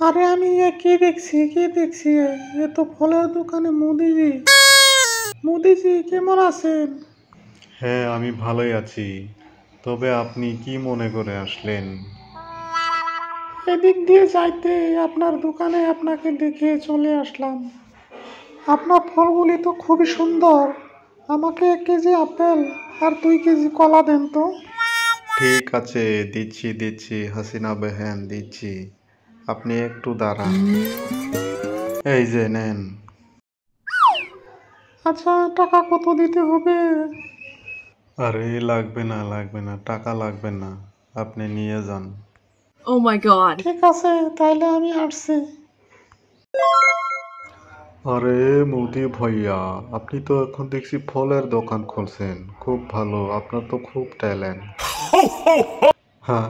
আরে আমি কি দেখছি এ তো ফলের দোকানে মোদিজি। মোদিজি কেমন আছেন? হ্যাঁ, আমি ভালোই আছি। তবে আপনি কি মনে করে আসলেন? এদিক দিয়ে যাইতে আপনার দোকানে আপনাকে দেখে চলে আসলাম। আপনার ফলগুলি তো খুবই সুন্দর। আমাকে 1 কেজি আপেল আর 2 কেজি কলা দেন তো। ঠিক আছে, দিচ্ছি হাসিনা বেহেন, দিচ্ছি। আপনি একটু দাঁড়ান। এই যে নেন। আচ্ছা, টাকা কত দিতে হবে? আরে লাগবে না, টাকা লাগবে না। আপনি নিয়ে যান। Oh my god. ঠিক আছে, তাইলে আমি আসছি। আরে মোদি ভাইয়া, আপনি তো এখন দেখছি ফলের দোকান খুলছেন। খুব ভালো, আপনার তো খুব ট্যালেন্ট। হ্যাঁ।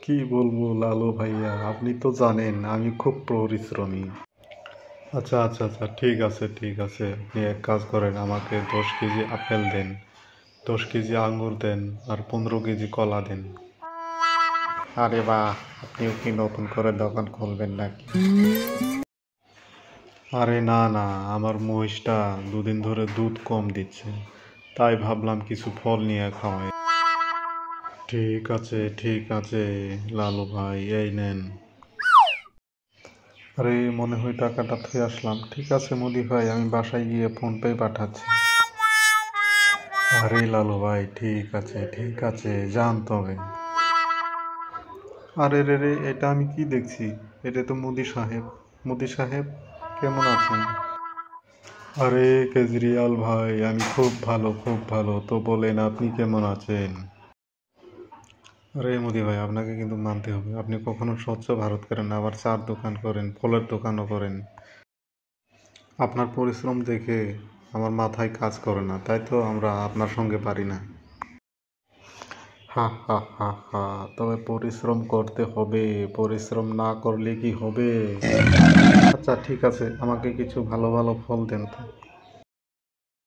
কি বলবো লালু ভাইয়া, আপনি তো জানেন আমি খুব পরিশ্রমী। আচ্ছা, ঠিক আছে। আপনি এক কাজ করেন, আমাকে 10 কেজি আপেল দেন, 10 কেজি আঙ্গুর দেন, আর 15 কেজি কলা দেন। আরে বাহ, আপনিও কি নতুন করে দোকান খুলবেন নাকি? আরে না, আমার মহিষটা দুদিন ধরে দুধ কম দিচ্ছে, তাই ভাবলাম কিছু ফল নিয়ে খাওয়াই। ঠিক আছে লালু ভাই, এই নেন। আরে মনে হয় টাকাটা থুয়ে আসলাম। ঠিক আছে মোদি ভাই, আমি বাসায় গিয়ে ফোনপে পাঠাচ্ছি। আরে লালু ভাই, ঠিক আছে যান তবে। আরে রে, এটা আমি কি দেখছি? এটা তো মোদি সাহেব কেমন আছেন? আরে কেজরিওয়াল ভাই, আমি খুব ভালো। তো বলেন আপনি কেমন আছেন? আরে মোদি ভাই, আপনাকে কিন্তু মানতে হবে, আপনি কখনো স্বচ্ছ ভারত করেন না, আবার চার দোকান করেন, ফলের দোকানও করেন। আপনার পরিশ্রম দেখে আমার মাথায় কাজ করে না, তাই তো আমরা আপনার সঙ্গে পারি না। হা। তবে পরিশ্রম করতে হবে, পরিশ্রম না করলে কি হবে? আচ্ছা ঠিক আছে, আমাকে কিছু ভালো ভালো ফল দেন তো।